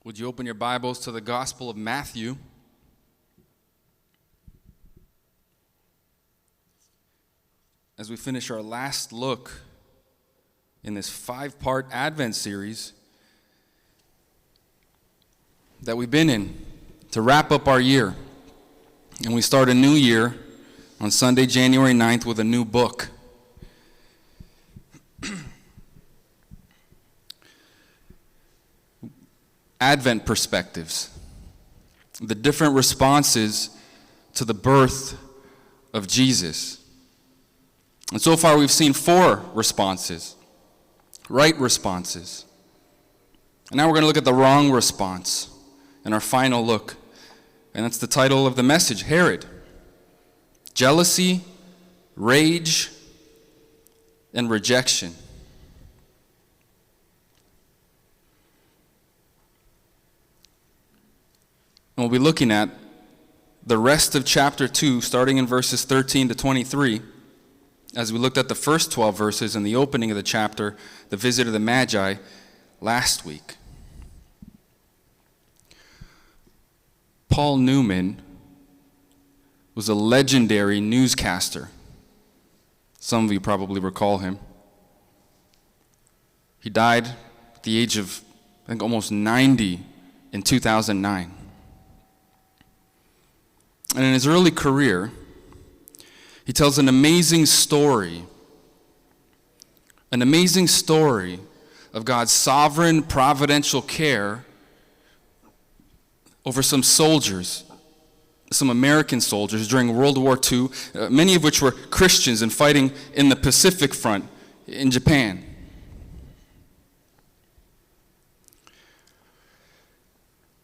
Would you open your Bibles to the Gospel of Matthew? As we finish our last look in this 5-part Advent series that we've been in to wrap up our year. And we start a new year on Sunday, January 9th with a new book. Advent perspectives, the different responses to the birth of Jesus. And so far we've seen 4 responses, right responses. And now we're going to look at the wrong response in our final look. And that's the title of the message, Herod. Jealousy, rage, and rejection. And we'll be looking at the rest of chapter 2, starting in verses 13 to 23, as we looked at the first 12 verses in the opening of the chapter, the visit of the Magi, last week. Paul Newman was a legendary newscaster. Some of you probably recall him. He died at the age of, I think, almost 90 in 2009. And in his early career, he tells an amazing story of God's sovereign, providential care over some soldiers, some American soldiers during World War II, many of which were Christians and fighting in the Pacific Front in Japan.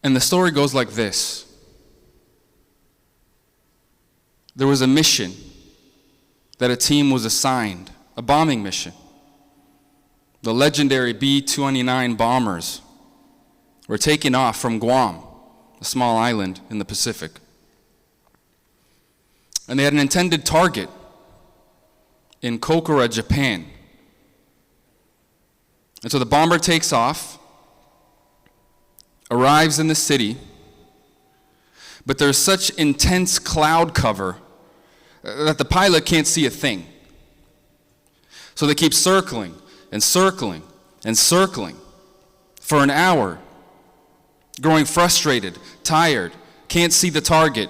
And the story goes like this. There was a mission that a team was assigned, a bombing mission. The legendary B-29 bombers were taken off from Guam, a small island in the Pacific. And they had an intended target in Kokura, Japan. And so the bomber takes off, arrives in the city, but there's such intense cloud cover that the pilot can't see a thing. So they keep circling and circling and circling for an hour, growing frustrated, tired, can't see the target.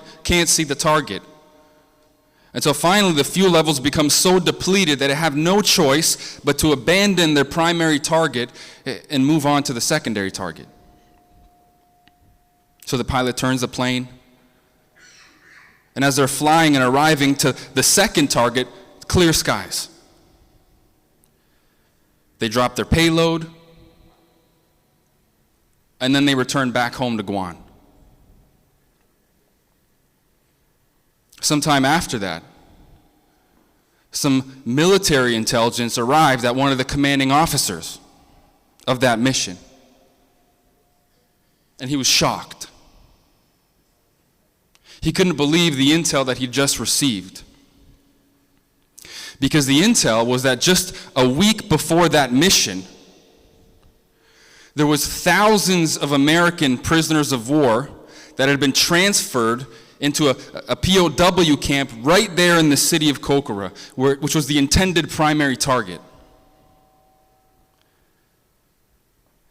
And so finally the fuel levels become so depleted that they have no choice but to abandon their primary target and move on to the secondary target. So the pilot turns the plane, and as they're flying and arriving to the second target, clear skies. They drop their payload, and then they return back home to Guam. Sometime after that, some military intelligence arrived at one of the commanding officers of that mission, and he was shocked. He couldn't believe the intel that he'd just received. Because the intel was that just a week before that mission, there was thousands of American prisoners of war that had been transferred into a POW camp right there in the city of Kokura, which was the intended primary target.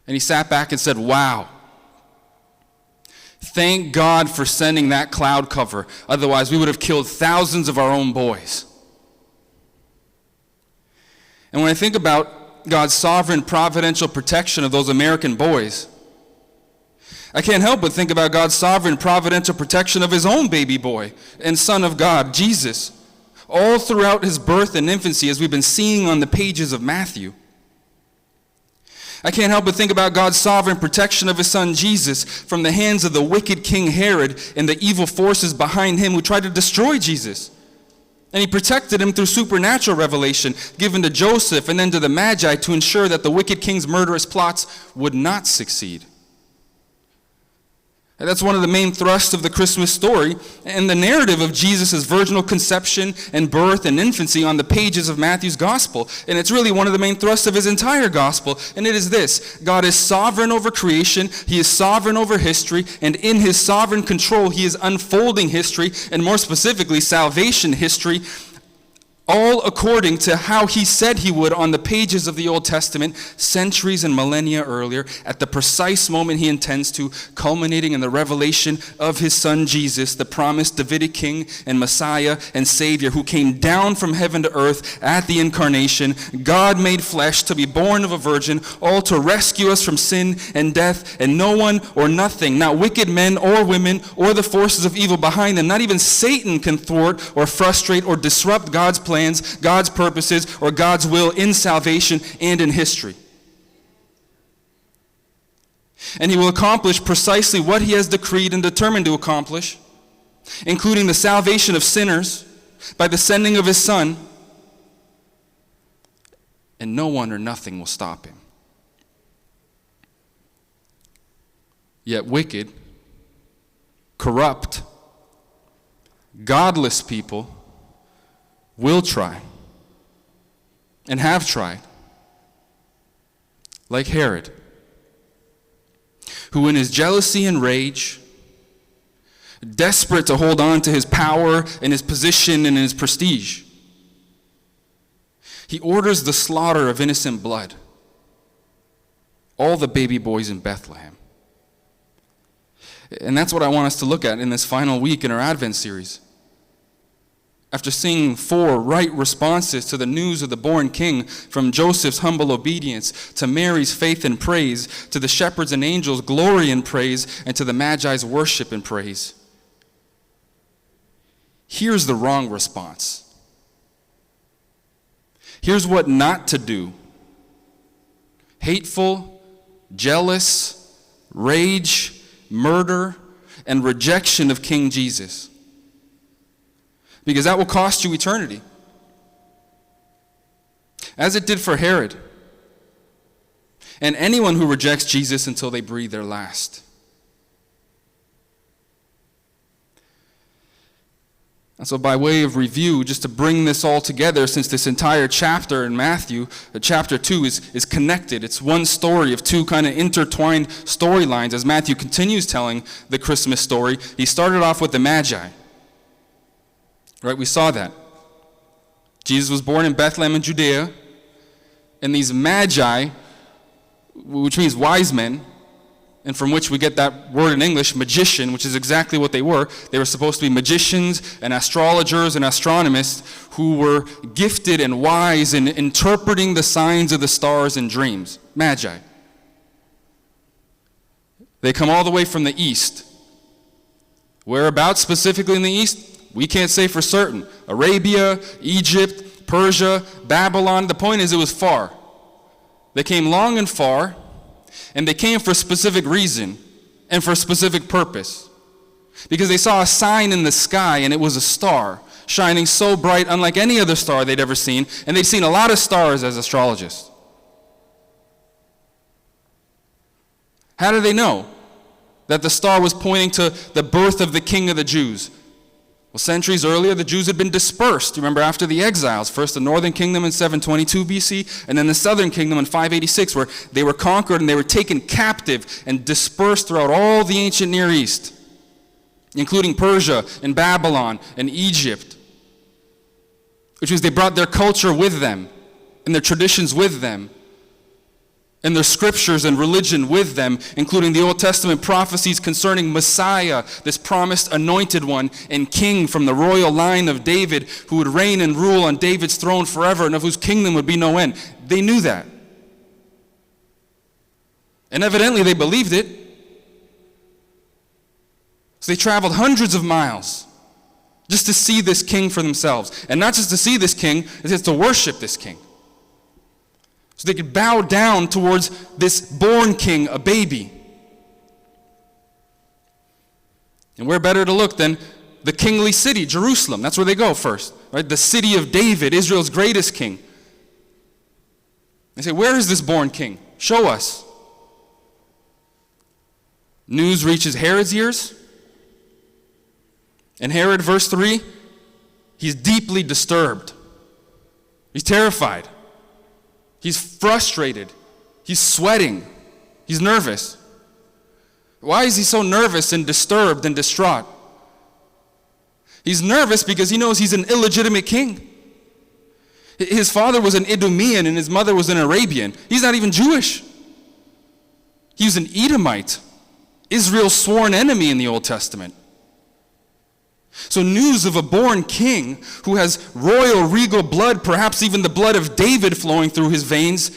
And he sat back and said, "Wow. Thank God for sending that cloud cover. Otherwise, we would have killed thousands of our own boys." And when I think about God's sovereign providential protection of those American boys, I can't help but think about God's sovereign providential protection of his own baby boy and Son of God, Jesus, all throughout his birth and infancy, as we've been seeing on the pages of Matthew. I can't help but think about God's sovereign protection of his son Jesus from the hands of the wicked King Herod and the evil forces behind him who tried to destroy Jesus. And he protected him through supernatural revelation given to Joseph and then to the Magi to ensure that the wicked king's murderous plots would not succeed. That's one of the main thrusts of the Christmas story and the narrative of Jesus' virginal conception and birth and infancy on the pages of Matthew's gospel. And it's really one of the main thrusts of his entire gospel. And it is this: God is sovereign over creation, he is sovereign over history, and in his sovereign control, he is unfolding history, and more specifically, salvation history, all according to how he said he would on the pages of the Old Testament, centuries and millennia earlier, at the precise moment he intends to, culminating in the revelation of his son Jesus, the promised Davidic king and Messiah and Savior, who came down from heaven to earth at the incarnation, God made flesh to be born of a virgin, all to rescue us from sin and death, and no one or nothing, not wicked men or women or the forces of evil behind them, not even Satan can thwart or frustrate or disrupt God's plans, God's purposes, or God's will in salvation and in history. And he will accomplish precisely what he has decreed and determined to accomplish, including the salvation of sinners by the sending of his Son, and no one or nothing will stop him. Yet wicked, corrupt, godless people will try, and have tried, like Herod, who in his jealousy and rage, desperate to hold on to his power and his position and his prestige, he orders the slaughter of innocent blood, all the baby boys in Bethlehem. And that's what I want us to look at in this final week in our Advent series. After seeing 4 right responses to the news of the born king, from Joseph's humble obedience, to Mary's faith and praise, to the shepherds and angels' glory and praise, and to the Magi's worship and praise, here's the wrong response. Here's what not to do. Hateful, jealous, rage, murder, and rejection of King Jesus. Because that will cost you eternity. As it did for Herod. And anyone who rejects Jesus until they breathe their last. And so by way of review, just to bring this all together, since this entire chapter in Matthew, chapter 2, is connected. It's one story of 2 kind of intertwined storylines as Matthew continues telling the Christmas story. He started off with the Magi. Right, we saw that. Jesus was born in Bethlehem in Judea, and these Magi, which means wise men, and from which we get that word in English, magician, which is exactly what they were. They were supposed to be magicians and astrologers and astronomers who were gifted and wise in interpreting the signs of the stars and dreams. Magi. They come all the way from the east. Whereabouts specifically in the east? We can't say for certain. Arabia, Egypt, Persia, Babylon. The point is it was far. They came long and far, and they came for a specific reason and for a specific purpose. Because they saw a sign in the sky, and it was a star, shining so bright, unlike any other star they'd ever seen, and they'd seen a lot of stars as astrologists. How did they know that the star was pointing to the birth of the King of the Jews? Well, centuries earlier, the Jews had been dispersed. You remember, after the exiles, first the northern kingdom in 722 BC, and then the southern kingdom in 586, where they were conquered and they were taken captive and dispersed throughout all the ancient Near East, including Persia and Babylon and Egypt, which means they brought their culture with them and their traditions with them, and their scriptures and religion with them, including the Old Testament prophecies concerning Messiah, this promised anointed one and king from the royal line of David, who would reign and rule on David's throne forever and of whose kingdom would be no end. They knew that. And evidently they believed it. So they traveled hundreds of miles just to see this king for themselves. And not just to see this king, it's to worship this king. So they could bow down towards this born king, a baby. And where better to look than the kingly city, Jerusalem? That's where they go first, right? The city of David, Israel's greatest king. They say, where is this born king? Show us. News reaches Herod's ears. And Herod, verse 3, he's deeply disturbed. He's terrified. He's frustrated. He's sweating. He's nervous. Why is he so nervous and disturbed and distraught? He's nervous because he knows he's an illegitimate king. His father was an Idumean and his mother was an Arabian. He's not even Jewish. He was an Edomite, Israel's sworn enemy in the Old Testament. So news of a born king who has royal, regal blood, perhaps even the blood of David flowing through his veins,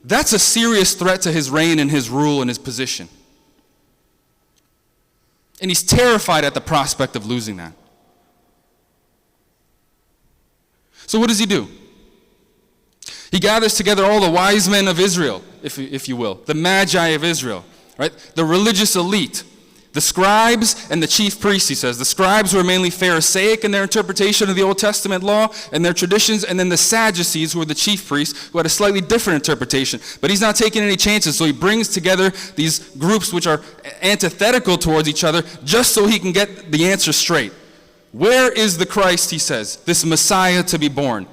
that's a serious threat to his reign and his rule and his position. And he's terrified at the prospect of losing that. So what does he do? He gathers together all the wise men of Israel, if you will, the magi of Israel, right? The religious elite, the scribes and the chief priests, he says. The scribes were mainly Pharisaic in their interpretation of the Old Testament law and their traditions, and then the Sadducees, who were the chief priests, who had a slightly different interpretation. But he's not taking any chances, so he brings together these groups which are antithetical towards each other just so he can get the answer straight. Where is the Christ, he says, this Messiah to be born?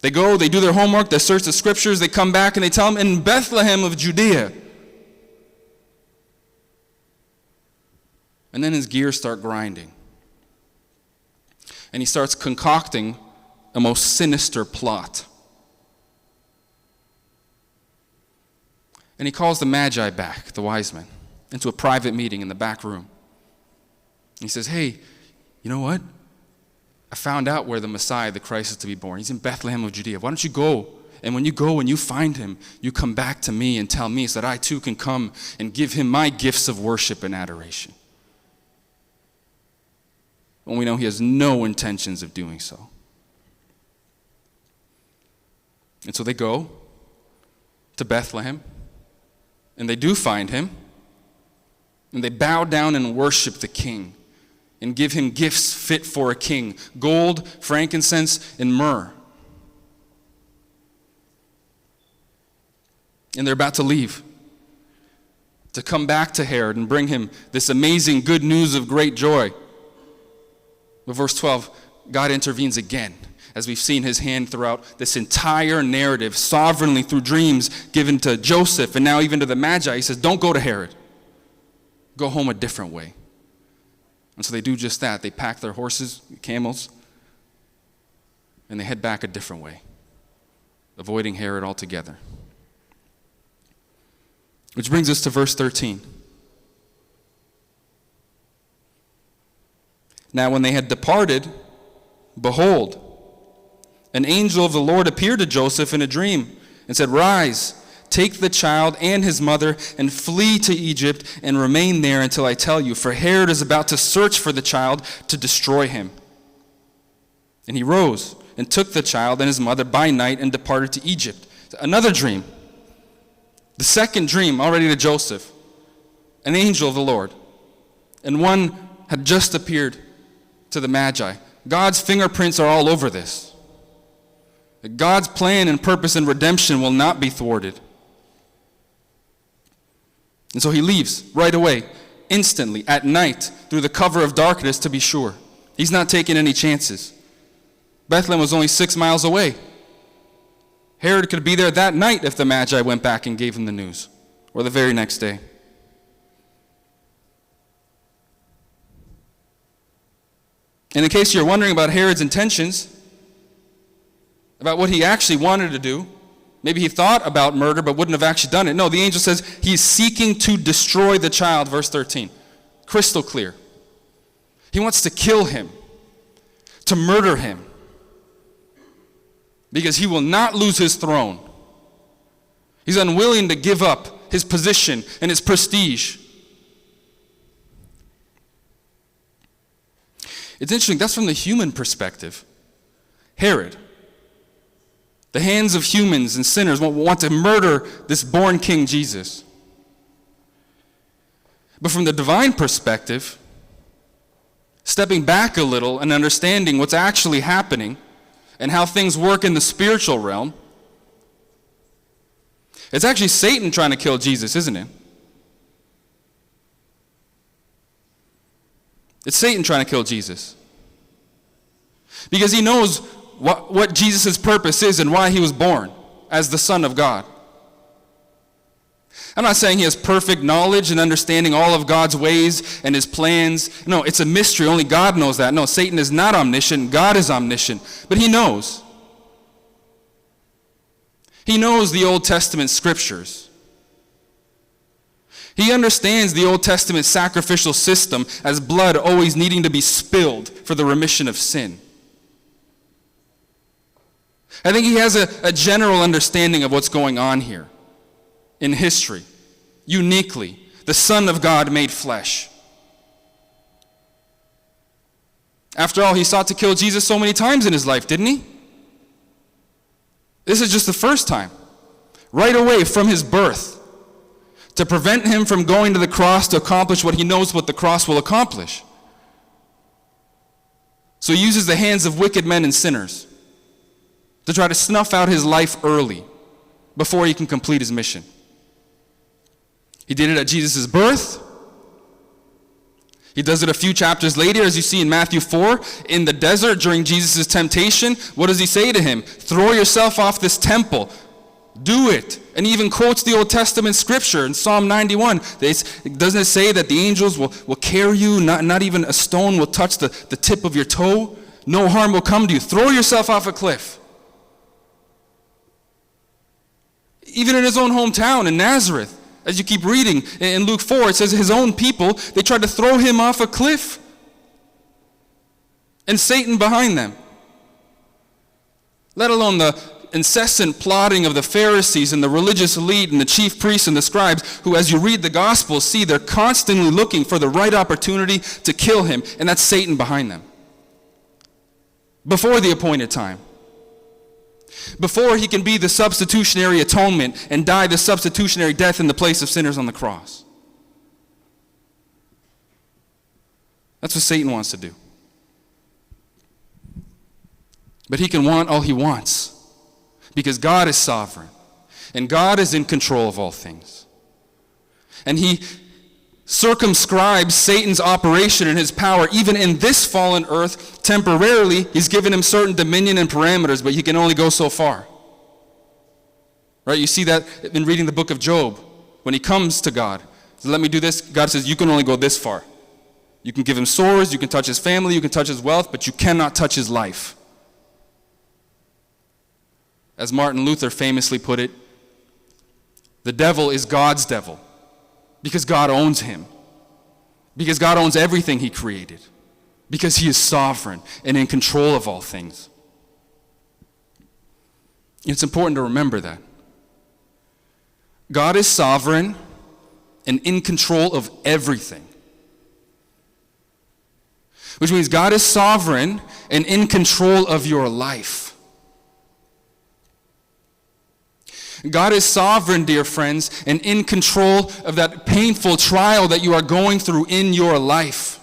They go, they do their homework, they search the scriptures, they come back and they tell him, in Bethlehem of Judea. And then his gears start grinding. And he starts concocting a most sinister plot. And he calls the magi back, the wise men, into a private meeting in the back room. He says, hey, you know what? I found out where the Messiah, the Christ, is to be born. He's in Bethlehem of Judea. Why don't you go? And when you go and you find him, you come back to me and tell me so that I too can come and give him my gifts of worship and adoration. When we know he has no intentions of doing so. And so they go to Bethlehem, and they do find him, and they bow down and worship the king, and give him gifts fit for a king, gold, frankincense, and myrrh. And they're about to leave, to come back to Herod and bring him this amazing good news of great joy. But verse 12, God intervenes again, as we've seen his hand throughout this entire narrative, sovereignly through dreams given to Joseph and now even to the Magi. He says, don't go to Herod. Go home a different way. And so they do just that. They pack their horses, camels, and they head back a different way, avoiding Herod altogether. Which brings us to verse 13. Now when they had departed, behold, an angel of the Lord appeared to Joseph in a dream and said, rise, take the child and his mother and flee to Egypt and remain there until I tell you, for Herod is about to search for the child to destroy him. And he rose and took the child and his mother by night and departed to Egypt. Another dream. The second dream already to Joseph. An angel of the Lord. And one had just appeared to the Magi. God's fingerprints are all over this. God's plan and purpose and redemption will not be thwarted. And so he leaves right away, instantly, at night, through the cover of darkness to be sure. He's not taking any chances. Bethlehem was only 6 miles away. Herod could be there that night if the Magi went back and gave him the news, or the very next day. And in case you're wondering about Herod's intentions, about what he actually wanted to do, maybe he thought about murder but wouldn't have actually done it. No, the angel says he's seeking to destroy the child, verse 13. Crystal clear. He wants to kill him, to murder him, because he will not lose his throne. He's unwilling to give up his position and his prestige. It's interesting, that's from the human perspective. Herod, the hands of humans and sinners want to murder this born King Jesus. But from the divine perspective, stepping back a little and understanding what's actually happening and how things work in the spiritual realm, it's actually Satan trying to kill Jesus, isn't it? It's Satan trying to kill Jesus. Because he knows what Jesus' purpose is and why he was born as the Son of God. I'm not saying he has perfect knowledge and understanding all of God's ways and his plans. No, it's a mystery. Only God knows that. No, Satan is not omniscient. God is omniscient. But he knows. He knows the Old Testament scriptures. He understands the Old Testament sacrificial system as blood always needing to be spilled for the remission of sin. I think he has a general understanding of what's going on here in history, uniquely, the Son of God made flesh. After all, he sought to kill Jesus so many times in his life, didn't he? This is just the first time, right away from his birth, to prevent him from going to the cross to accomplish what he knows what the cross will accomplish. So he uses the hands of wicked men and sinners to try to snuff out his life early before he can complete his mission. He did it at Jesus' birth. He does it a few chapters later, as you see in Matthew 4, in the desert during Jesus' temptation. What does he say to him? Throw yourself off this temple. Do it. And he even quotes the Old Testament scripture in Psalm 91. Doesn't it say that the angels will carry you, not even a stone will touch the tip of your toe? No harm will come to you. Throw yourself off a cliff. Even in his own hometown in Nazareth, as you keep reading in Luke 4, it says his own people, they tried to throw him off a cliff. And Satan behind them. Let alone the incessant plotting of the Pharisees and the religious elite and the chief priests and the scribes, who, as you read the Gospels, see they're constantly looking for the right opportunity to kill him, and that's Satan behind them. Before the appointed time. Before he can be the substitutionary atonement and die the substitutionary death in the place of sinners on the cross. That's what Satan wants to do. But he can want all he wants, because God is sovereign and God is in control of all things. And he circumscribes Satan's operation and his power even in this fallen earth temporarily. He's given him certain dominion and parameters, but he can only go so far. Right? You see that in reading the book of Job. When he comes to God, says, let me do this. God says, you can only go this far. You can give him swords, you can touch his family, you can touch his wealth, but you cannot touch his life. As Martin Luther famously put it, the devil is God's devil. Because God owns him. Because God owns everything he created. Because he is sovereign and in control of all things. It's important to remember that. God is sovereign and in control of everything. Which means God is sovereign and in control of your life. God is sovereign, dear friends, and in control of that painful trial that you are going through in your life.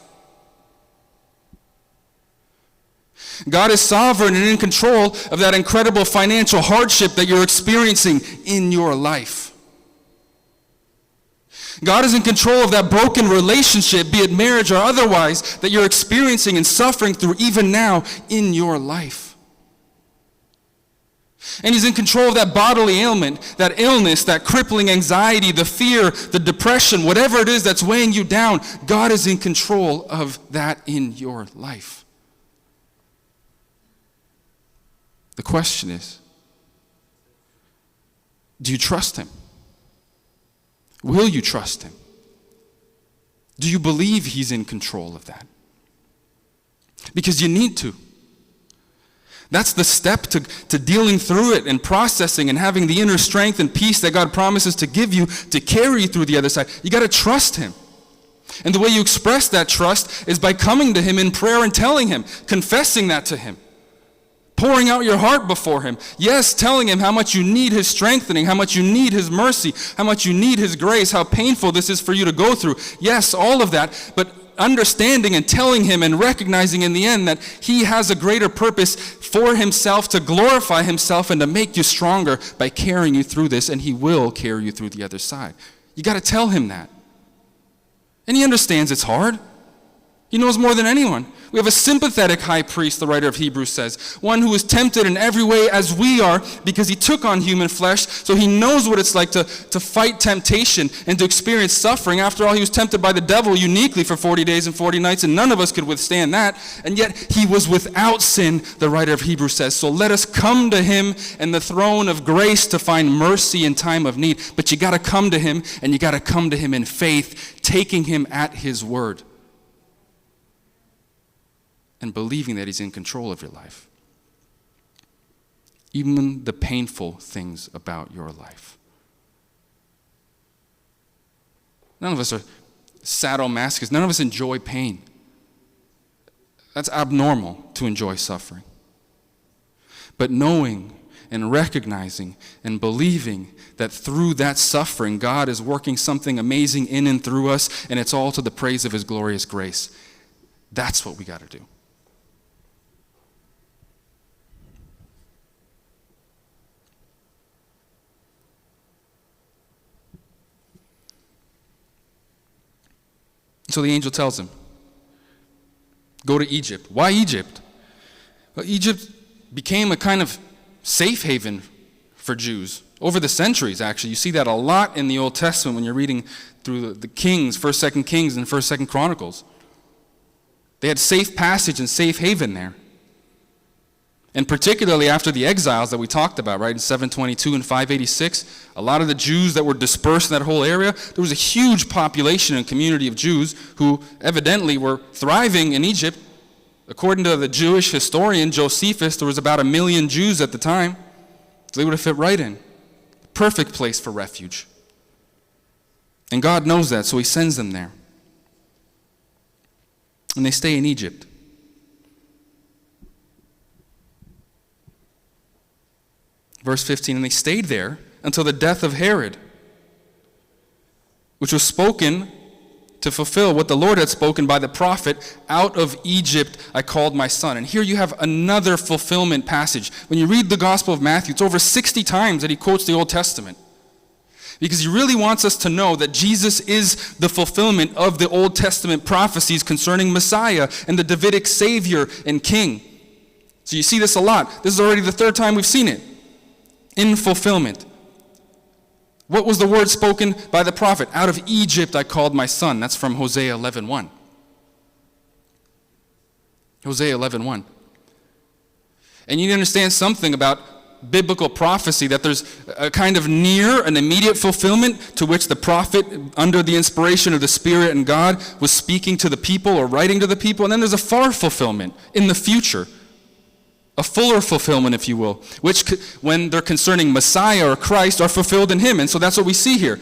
God is sovereign and in control of that incredible financial hardship that you're experiencing in your life. God is in control of that broken relationship, be it marriage or otherwise, that you're experiencing and suffering through even now in your life. And he's in control of that bodily ailment, that illness, that crippling anxiety, the fear, the depression, whatever it is that's weighing you down. God is in control of that in your life. The question is, do you trust him? Will you trust him? Do you believe he's in control of that? Because you need to. That's the step to dealing through it and processing and having the inner strength and peace that God promises to give you to carry you through the other side. You got to trust him. And the way you express that trust is by coming to him in prayer and telling him, confessing that to him. Pouring out your heart before him. Yes, telling him how much you need his strengthening, how much you need his mercy, how much you need his grace, how painful this is for you to go through. Yes, all of that, but understanding and telling him and recognizing in the end that he has a greater purpose for himself, to glorify himself and to make you stronger by carrying you through this, and he will carry you through the other side. You got to tell him that. And he understands it's hard. He knows more than anyone. We have a sympathetic high priest, the writer of Hebrews says, one who is tempted in every way as we are because he took on human flesh, so he knows what it's like to fight temptation and to experience suffering. After all, he was tempted by the devil uniquely for 40 days and 40 nights, and none of us could withstand that. And yet he was without sin, the writer of Hebrews says. So let us come to him and the throne of grace to find mercy in time of need. But you got to come to him, and you got to come to him in faith, taking him at his word, and believing that he's in control of your life. Even the painful things about your life. None of us are sadomasochists. None of us enjoy pain. That's abnormal to enjoy suffering. But knowing and recognizing and believing that through that suffering, God is working something amazing in and through us, and it's all to the praise of his glorious grace. That's what we got to do. So the angel tells him, go to Egypt. Why Egypt? Well, Egypt became a kind of safe haven for Jews. Over the centuries, actually. You see that a lot in the Old Testament when you're reading through the Kings, 1st, 2nd Kings, and 1st, 2nd Chronicles. They had safe passage and safe haven there. And particularly after the exiles that we talked about, right, in 722 and 586, a lot of the Jews that were dispersed in that whole area, there was a huge population and community of Jews who evidently were thriving in Egypt. According to the Jewish historian Josephus, there was about 1 million Jews at the time. So they would have fit right in. Perfect place for refuge. And God knows that, so he sends them there. And they stay in Egypt. Verse 15, and they stayed there until the death of Herod, which was spoken to fulfill what the Lord had spoken by the prophet, out of Egypt I called my son. And here you have another fulfillment passage. When you read the Gospel of Matthew, it's over 60 times that he quotes the Old Testament. Because he really wants us to know that Jesus is the fulfillment of the Old Testament prophecies concerning Messiah and the Davidic Savior and King. So you see this a lot. This is already the third time we've seen it. In fulfillment. What was the word spoken by the prophet? Out of Egypt I called my son. That's from Hosea 11:1. Hosea 11:1. And you need to understand something about biblical prophecy, that there's a kind of near and immediate fulfillment to which the prophet, under the inspiration of the Spirit and God, was speaking to the people or writing to the people. And then there's a far fulfillment in the future. A fuller fulfillment, if you will, which, when they're concerning Messiah or Christ, are fulfilled in him. And so that's what we see here.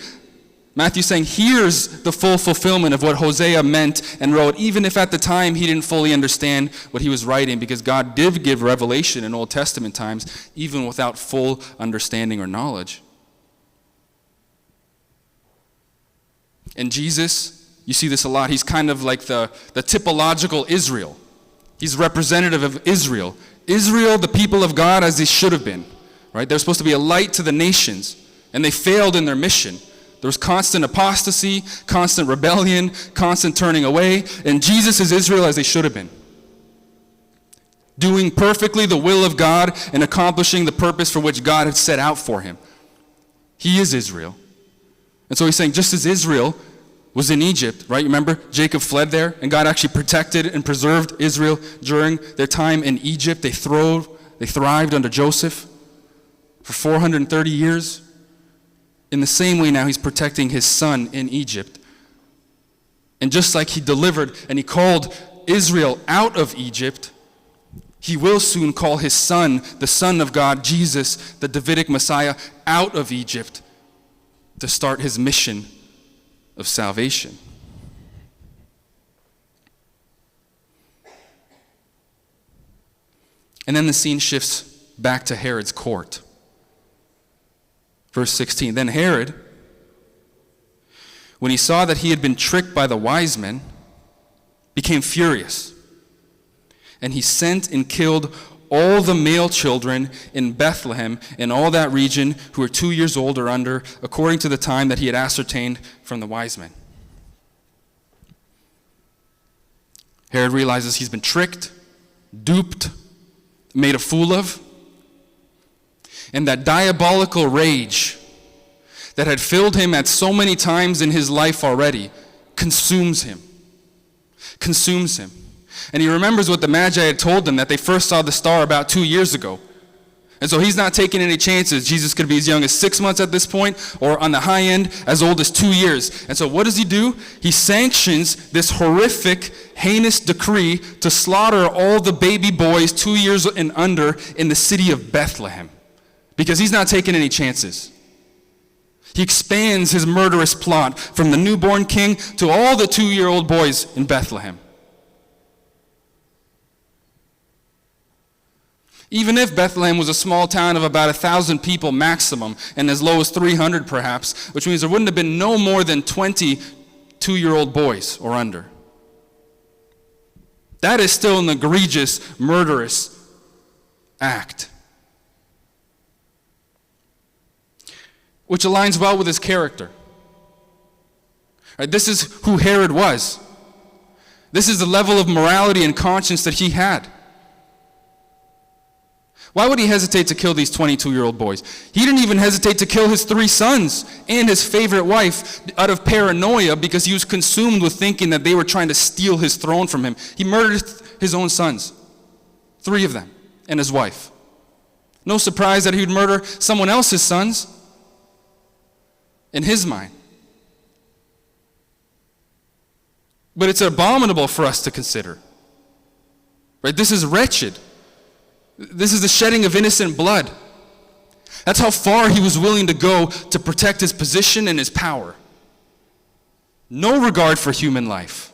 Matthew's saying, here's the full fulfillment of what Hosea meant and wrote, even if at the time he didn't fully understand what he was writing, because God did give revelation in Old Testament times, even without full understanding or knowledge. And Jesus, you see this a lot, he's kind of like the typological Israel. He's representative of Israel. Israel, the people of God, as they should have been. Right? They're supposed to be a light to the nations, and they failed in their mission. There was constant apostasy, constant rebellion, constant turning away, and Jesus is Israel as they should have been. Doing perfectly the will of God and accomplishing the purpose for which God had set out for him. He is Israel. And so he's saying, just as Israel was in Egypt, right? Remember, Jacob fled there, and God actually protected and preserved Israel during their time in Egypt. They thrived under Joseph for 430 years. In the same way now, he's protecting his son in Egypt. And just like he delivered and he called Israel out of Egypt, he will soon call his son, the Son of God, Jesus, the Davidic Messiah, out of Egypt to start his mission of salvation. And then the scene shifts back to Herod's court. Verse 16, then Herod, when he saw that he had been tricked by the wise men, became furious. And he sent and killed all the male children in Bethlehem and all that region who were 2 years old or under, according to the time that he had ascertained from the wise men. Herod realizes he's been tricked, duped, made a fool of. And that diabolical rage that had filled him at so many times in his life already consumes him. Consumes him. And he remembers what the Magi had told him, that they first saw the star about 2 years ago. And so he's not taking any chances. Jesus could be as young as 6 months at this point, or on the high end, as old as 2 years. And so what does he do? He sanctions this horrific, heinous decree to slaughter all the baby boys 2 years and under in the city of Bethlehem, because he's not taking any chances. He expands his murderous plot from the newborn king to all the 2-year-old boys in Bethlehem. Even if Bethlehem was a small town of about 1,000 people maximum, and as low as 300 perhaps, which means there wouldn't have been no more than 20 2-year-old boys or under. That is still an egregious, murderous act. Which aligns well with his character. Right, this is who Herod was. This is the level of morality and conscience that he had. Why would he hesitate to kill these 22-year-old boys? He didn't even hesitate to kill his 3 sons and his favorite wife out of paranoia, because he was consumed with thinking that they were trying to steal his throne from him. He murdered his own sons, 3 of them, and his wife. No surprise that he would murder someone else's sons in his mind. But it's abominable for us to consider. Right? This is wretched. This is the shedding of innocent blood. That's how far he was willing to go to protect his position and his power. No regard for human life.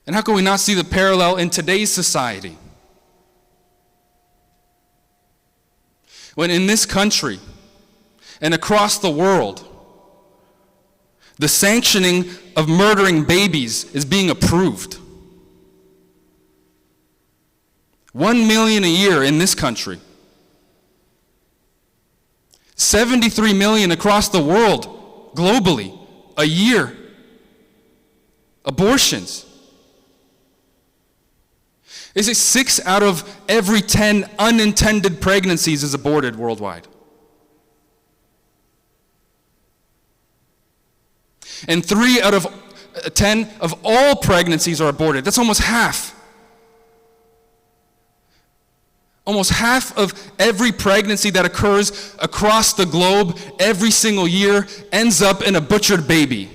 And how can we not see the parallel in today's society? When in this country and across the world, the sanctioning of murdering babies is being approved. 1 million a year in this country. 73 million across the world, globally, a year. Abortions. They say 6 out of every 10 unintended pregnancies is aborted worldwide. And 3 out of 10 of all pregnancies are aborted. That's almost half. Almost half of every pregnancy that occurs across the globe every single year ends up in a butchered baby.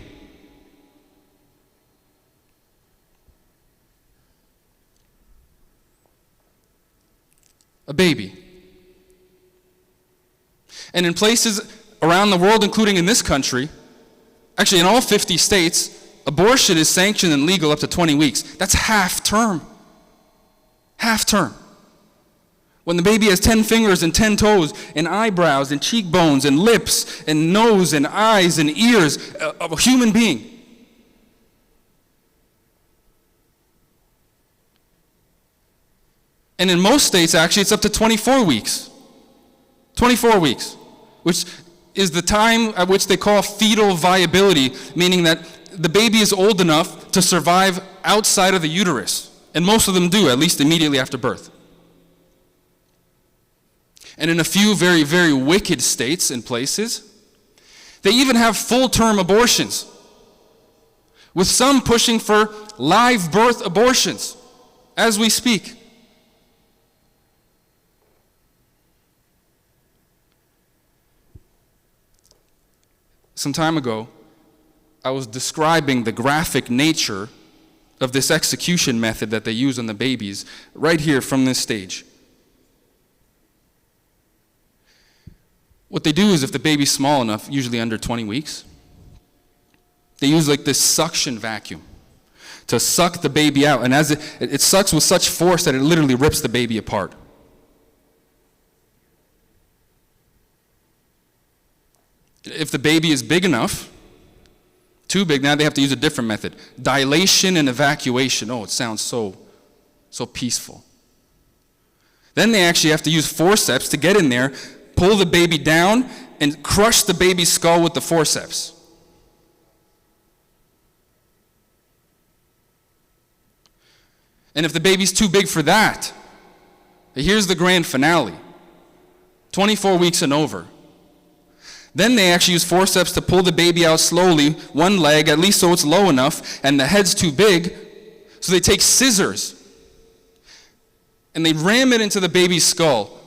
A baby. And in places around the world, including in this country, actually in all 50 states, abortion is sanctioned and legal up to 20 weeks. That's half term. Half term. When the baby has 10 fingers and 10 toes and eyebrows and cheekbones and lips and nose and eyes and ears of a human being. And in most states, actually, it's up to 24 weeks. 24 weeks, which is the time at which they call fetal viability, meaning that the baby is old enough to survive outside of the uterus. And most of them do, at least immediately after birth. And in a few very, very wicked states and places, they even have full-term abortions, with some pushing for live birth abortions as we speak. Some time ago, I was describing the graphic nature of this execution method that they use on the babies right here from this stage. What they do is, if the baby's small enough, usually under 20 weeks, they use like this suction vacuum to suck the baby out. And as it sucks with such force that it literally rips the baby apart. If the baby is big enough, too big, now they have to use a different method. Dilation and evacuation. Oh, it sounds so peaceful. Then they actually have to use forceps to get in there, pull the baby down, and crush the baby's skull with the forceps. And if the baby's too big for that, here's the grand finale. 24 weeks and over. Then they actually use forceps to pull the baby out slowly, one leg, at least so it's low enough, and the head's too big. So they take scissors and they ram it into the baby's skull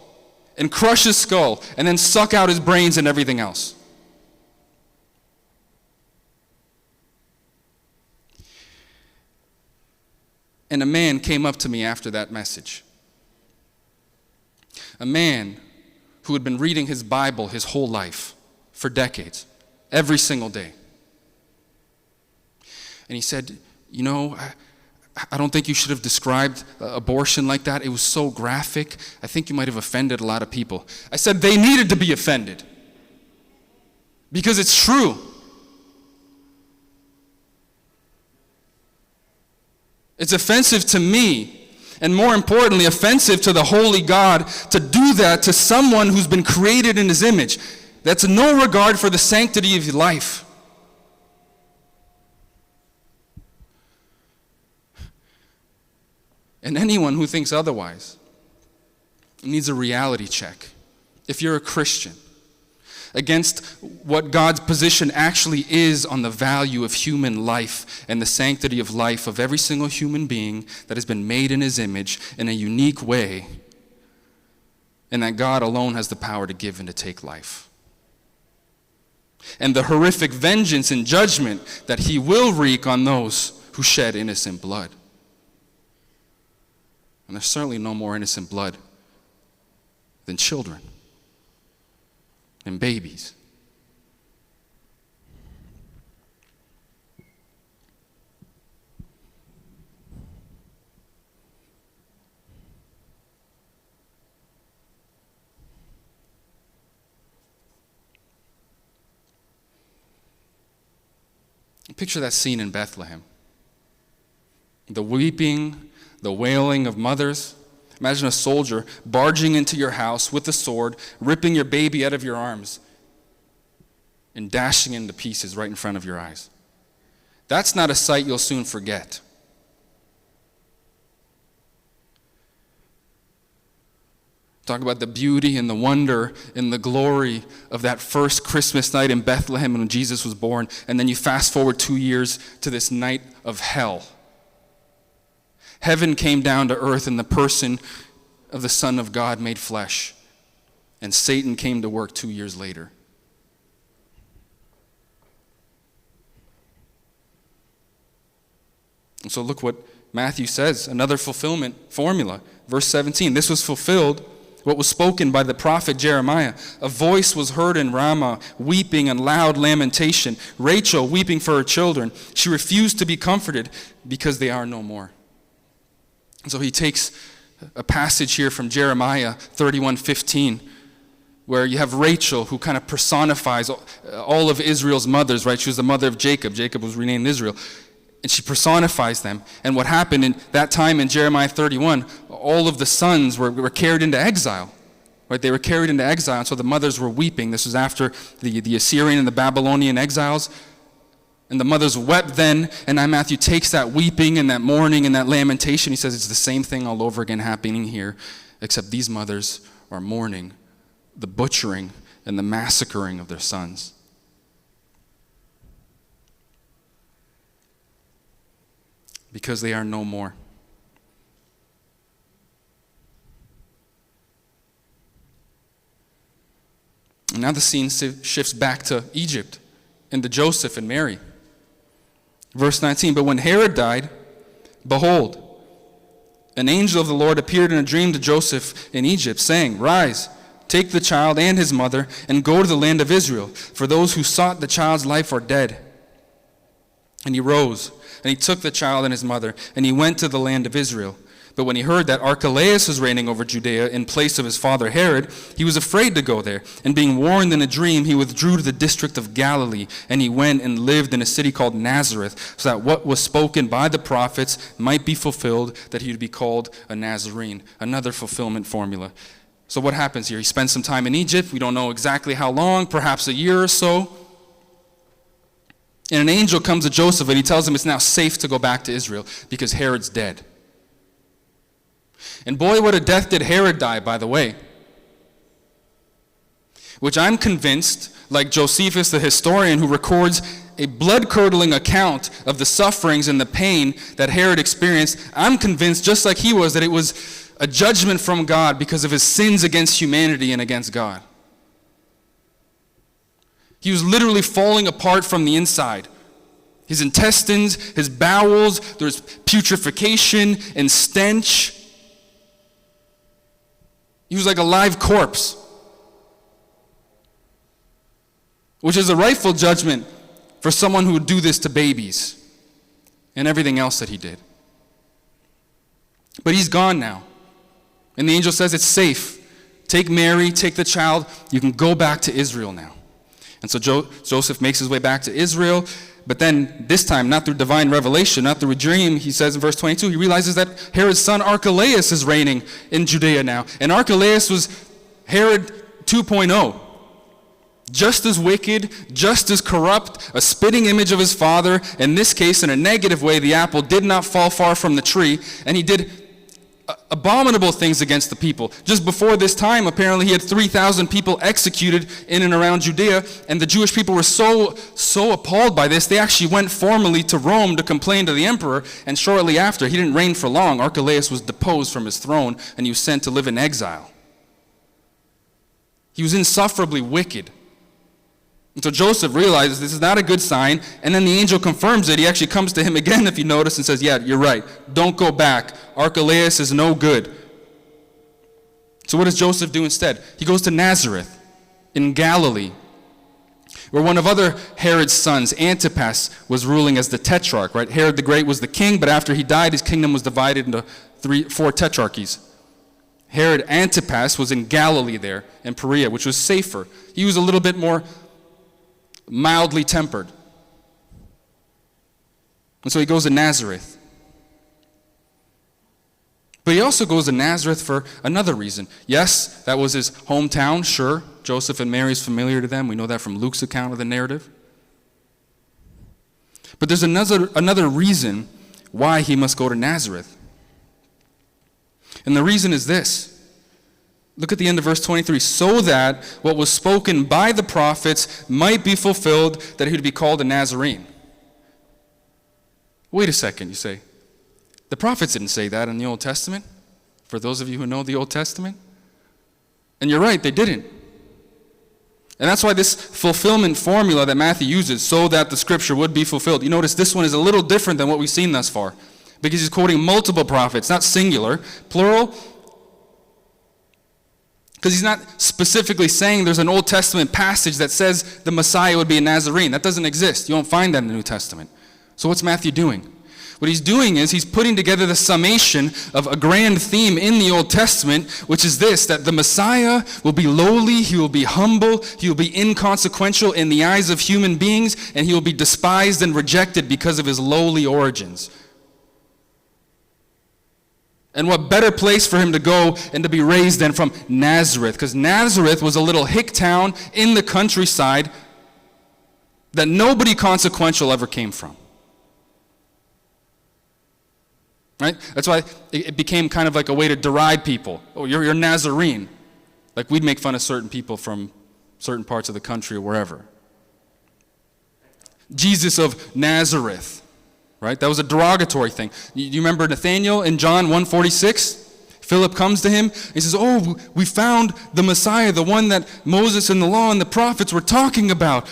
and crush his skull and then suck out his brains and everything else. And a man came up to me after that message. A man who had been reading his Bible his whole life for decades, every single day. And he said, you know, I don't think you should have described abortion like that. It was so graphic. I think you might have offended a lot of people. I said they needed to be offended because it's true. It's offensive to me, and more importantly, offensive to the holy God to do that to someone who's been created in his image. That's no regard for the sanctity of life. And anyone who thinks otherwise needs a reality check. If you're a Christian, against what God's position actually is on the value of human life and the sanctity of life of every single human being that has been made in his image in a unique way, and that God alone has the power to give and to take life. And the horrific vengeance and judgment that he will wreak on those who shed innocent blood. And there's certainly no more innocent blood than children and babies. Picture that scene in Bethlehem. The weeping, the wailing of mothers. Imagine a soldier barging into your house with a sword, ripping your baby out of your arms, and dashing it into pieces right in front of your eyes. That's not a sight you'll soon forget. Talk about the beauty and the wonder and the glory of that first Christmas night in Bethlehem when Jesus was born, and then you fast forward 2 years to this night of hell. Heaven came down to earth in the person of the Son of God made flesh, and Satan came to work 2 years later. And so look what Matthew says, another fulfillment formula. Verse 17, this was fulfilled, what was spoken by the prophet Jeremiah. A voice was heard in Ramah, weeping and loud lamentation. Rachel weeping for her children. She refused to be comforted because they are no more. And so he takes a passage here from Jeremiah 31:15, where you have Rachel, who kind of personifies all of Israel's mothers, right? She was the mother of Jacob. Jacob was renamed Israel. And she personifies them. And what happened in that time in Jeremiah 31, all of the sons were carried into exile. Right? They were carried into exile, and so the mothers were weeping. This was after the Assyrian and the Babylonian exiles. And the mothers wept then, and now Matthew takes that weeping and that mourning and that lamentation. He says it's the same thing all over again happening here, except these mothers are mourning the butchering and the massacring of their sons. Because they are no more. And now the scene shifts back to Egypt and to Joseph and Mary. Verse 19, but when Herod died, behold, an angel of the Lord appeared in a dream to Joseph in Egypt, saying, rise, take the child and his mother, and go to the land of Israel, for those who sought the child's life are dead. And he rose, and he took the child and his mother, and he went to the land of Israel. But when he heard that Archelaus was reigning over Judea in place of his father Herod, he was afraid to go there. And being warned in a dream, he withdrew to the district of Galilee, and he went and lived in a city called Nazareth, so that what was spoken by the prophets might be fulfilled, that he would be called a Nazarene. Another fulfillment formula. So what happens here? He spends some time in Egypt. We don't know exactly how long, perhaps a year or so. And an angel comes to Joseph and he tells him it's now safe to go back to Israel because Herod's dead. And boy, what a death did Herod die, by the way. Which I'm convinced, like Josephus, the historian, who records a blood-curdling account of the sufferings and the pain that Herod experienced, I'm convinced, just like he was, that it was a judgment from God because of his sins against humanity and against God. He was literally falling apart from the inside. His intestines, his bowels, there was putrefaction and stench. He was like a live corpse, which is a rightful judgment for someone who would do this to babies and everything else that he did. But he's gone now. And the angel says it's safe. Take Mary, take the child. You can go back to Israel now. And so Joseph makes his way back to Israel. But then this time, not through divine revelation, not through a dream, he says in verse 22, he realizes that Herod's son Archelaus is reigning in Judea now. And Archelaus was Herod 2.0. Just as wicked, just as corrupt, a spitting image of his father. In this case, in a negative way, the apple did not fall far from the tree. And he did abominable things against the people. Just before this time, apparently he had 3,000 people executed in and around Judea, and the Jewish people were so appalled by this, they actually went formally to Rome to complain to the emperor, and shortly after, he didn't reign for long. Archelaus was deposed from his throne, and he was sent to live in exile. He was insufferably wicked. And so Joseph realizes this is not a good sign, and then the angel confirms it. He actually comes to him again, if you notice, and says, yeah, you're right. Don't go back. Archelaus is no good. So what does Joseph do instead? He goes to Nazareth in Galilee, where one of other Herod's sons, Antipas, was ruling as the tetrarch, right? Herod the Great was the king, but after he died, his kingdom was divided into 4 tetrarchies. Herod Antipas was in Galilee there, in Perea, which was safer. He was a little bit more mildly tempered. And so he goes to Nazareth. But he also goes to Nazareth for another reason. Yes, that was his hometown, sure. Joseph and Mary is familiar to them. We know that from Luke's account of the narrative. But there's another reason why he must go to Nazareth. And the reason is this. Look at the end of verse 23. So that what was spoken by the prophets might be fulfilled, that he would be called a Nazarene. Wait a second, you say. The prophets didn't say that in the Old Testament, for those of you who know the Old Testament. And you're right, they didn't. And that's why this fulfillment formula that Matthew uses, so that the scripture would be fulfilled. You notice this one is a little different than what we've seen thus far, because he's quoting multiple prophets, not singular, plural. Because he's not specifically saying there's an Old Testament passage that says the Messiah would be a Nazarene. That doesn't exist. You won't find that in the New Testament. So what's Matthew doing? What he's doing is he's putting together the summation of a grand theme in the Old Testament, which is this, that the Messiah will be lowly, he will be humble, he will be inconsequential in the eyes of human beings, and he will be despised and rejected because of his lowly origins. And what better place for him to go and to be raised than from Nazareth? Because Nazareth was a little hick town in the countryside that nobody consequential ever came from. Right? That's why it became kind of like a way to deride people. Oh, you're Nazarene. Like we'd make fun of certain people from certain parts of the country or wherever. Jesus of Nazareth. Right? That was a derogatory thing. You remember Nathanael in John 1:46? Philip comes to him. He says, oh, we found the Messiah, the one that Moses and the law and the prophets were talking about,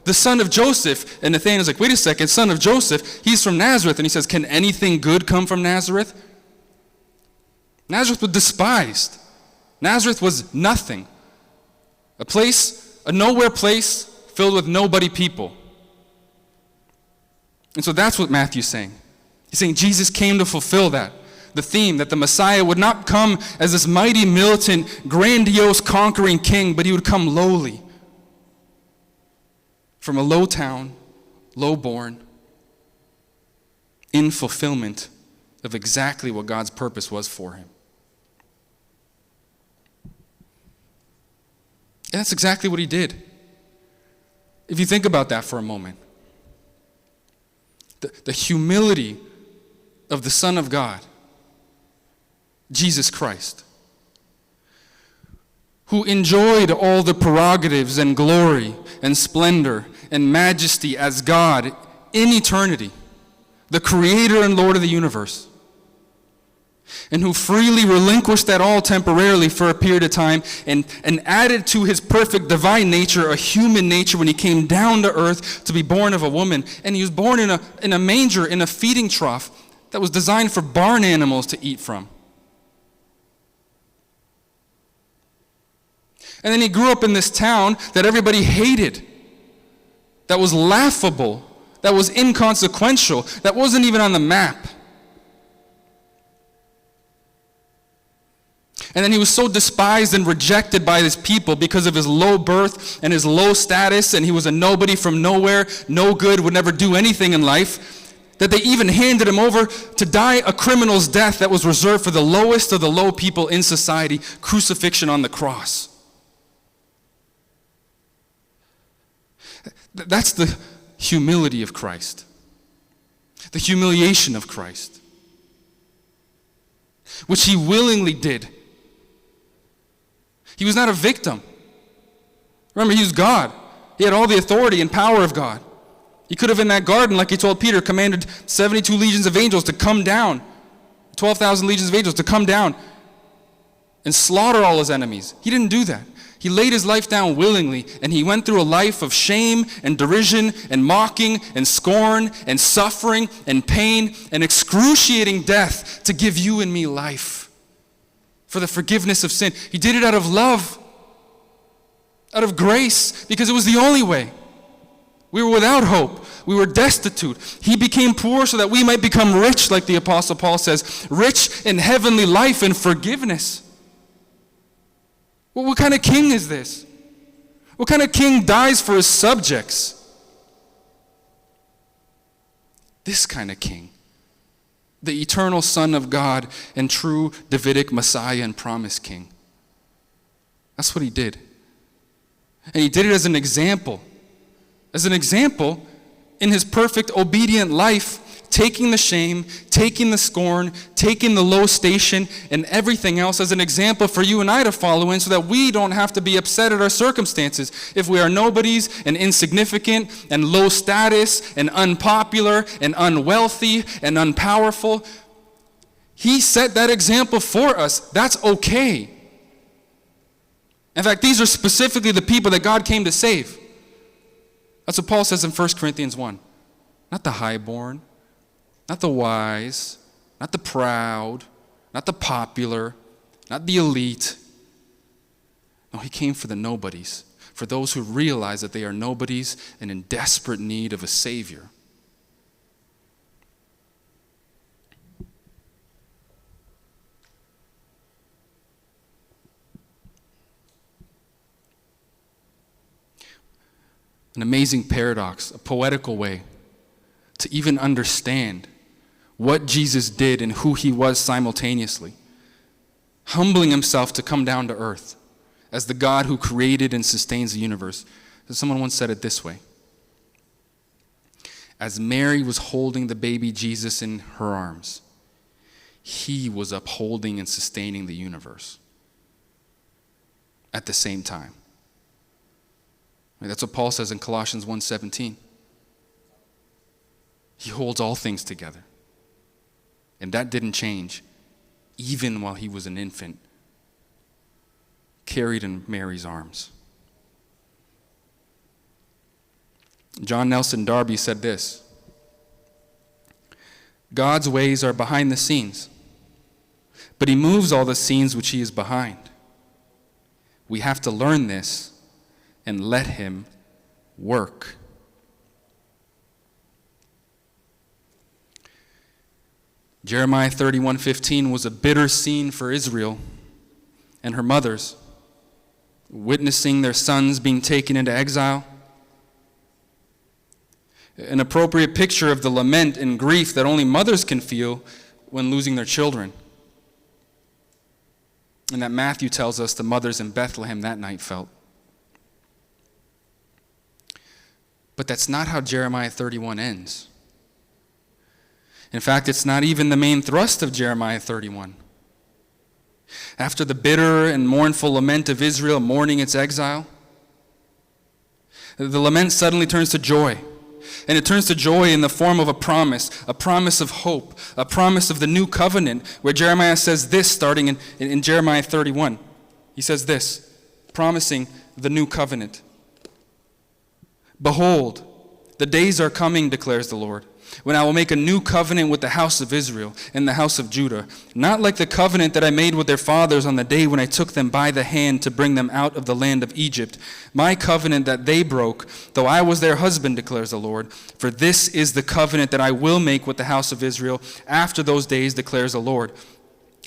the son of Joseph. And Nathanael's like, wait a second, son of Joseph, he's from Nazareth. And he says, can anything good come from Nazareth? Nazareth was despised. Nazareth was nothing. A nowhere place filled with nobody people. And so that's what Matthew's saying. He's saying Jesus came to fulfill that. The theme that the Messiah would not come as this mighty, militant, grandiose, conquering king, but he would come lowly. From a low town, low born, in fulfillment of exactly what God's purpose was for him. And that's exactly what he did. If you think about that for a moment, the humility of the Son of God, Jesus Christ, who enjoyed all the prerogatives and glory and splendor and majesty as God in eternity, the creator and Lord of the universe, and who freely relinquished that all temporarily for a period of time and added to his perfect divine nature a human nature when he came down to earth to be born of a woman. And he was born in a manger, in a feeding trough that was designed for barn animals to eat from. And then he grew up in this town that everybody hated, that was laughable, that was inconsequential, that wasn't even on the map. And then he was so despised and rejected by his people because of his low birth and his low status, and he was a nobody from nowhere, no good, would never do anything in life, that they even handed him over to die a criminal's death that was reserved for the lowest of the low people in society, crucifixion on the cross. That's the humility of Christ, the humiliation of Christ, which he willingly did. He was not a victim. Remember, he was God. He had all the authority and power of God. He could have, in that garden, like he told Peter, commanded 72 legions of angels to come down, 12,000 legions of angels to come down and slaughter all his enemies. He didn't do that. He laid his life down willingly, and he went through a life of shame and derision and mocking and scorn and suffering and pain and excruciating death to give you and me life for the forgiveness of sin. He did it out of love, out of grace, because it was the only way. We were without hope. We were destitute. He became poor so that we might become rich, like the Apostle Paul says, rich in heavenly life and forgiveness. Well, what kind of king is this? What kind of king dies for his subjects? This kind of king, the eternal Son of God and true Davidic Messiah and promised king. That's what he did. And he did it as an example in his perfect obedient life, taking the shame, taking the scorn, taking the low station, and everything else as an example for you and I to follow in so that we don't have to be upset at our circumstances. If we are nobodies and insignificant and low status and unpopular and unwealthy and unpowerful, he set that example for us. That's okay. In fact, these are specifically the people that God came to save. That's what Paul says in 1 Corinthians 1. Not the highborn, not the wise, not the proud, not the popular, not the elite. No, he came for the nobodies, for those who realize that they are nobodies and in desperate need of a Savior. An amazing paradox, a poetical way to even understand what Jesus did and who he was simultaneously, humbling himself to come down to earth as the God who created and sustains the universe. Someone once said it this way: as Mary was holding the baby Jesus in her arms, he was upholding and sustaining the universe at the same time. That's what Paul says in Colossians 1:17. He holds all things together. And that didn't change, even while he was an infant, carried in Mary's arms. John Nelson Darby said this: God's ways are behind the scenes, but he moves all the scenes which he is behind. We have to learn this and let him work. Jeremiah 31:15 was a bitter scene for Israel and her mothers, witnessing their sons being taken into exile. An appropriate picture of the lament and grief that only mothers can feel when losing their children. And that Matthew tells us the mothers in Bethlehem that night felt. But that's not how Jeremiah 31 ends. In fact, it's not even the main thrust of Jeremiah 31. After the bitter and mournful lament of Israel mourning its exile, the lament suddenly turns to joy. And it turns to joy in the form of a promise of hope, a promise of the new covenant, where Jeremiah says this starting in Jeremiah 31. He says this, promising the new covenant. Behold, the days are coming, declares the Lord, when I will make a new covenant with the house of Israel and the house of Judah, not like the covenant that I made with their fathers on the day when I took them by the hand to bring them out of the land of Egypt, my covenant that they broke, though I was their husband, declares the Lord. For this is the covenant that I will make with the house of Israel after those days, declares the Lord.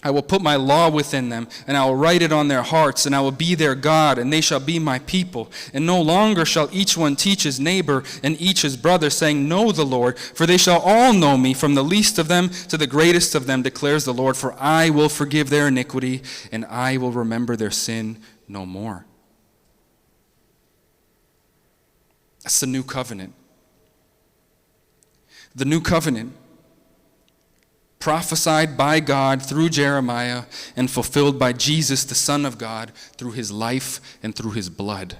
I will put my law within them, and I will write it on their hearts, and I will be their God, and they shall be my people. And no longer shall each one teach his neighbor and each his brother, saying, Know the Lord, for they shall all know me, from the least of them to the greatest of them, declares the Lord. For I will forgive their iniquity, and I will remember their sin no more. That's the new covenant. The new covenant, prophesied by God through Jeremiah and fulfilled by Jesus, the Son of God, through his life and through his blood.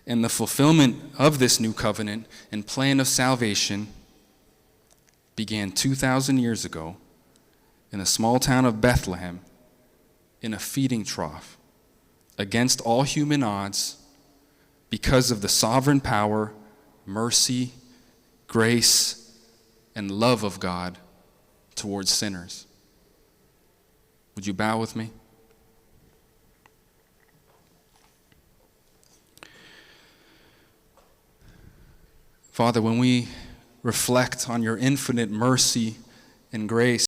And the fulfillment of this new covenant and plan of salvation began 2,000 years ago in the small town of Bethlehem in a feeding trough against all human odds because of the sovereign power, mercy, grace, and love of God towards sinners. Would you bow with me? Father, when we reflect on your infinite mercy and grace,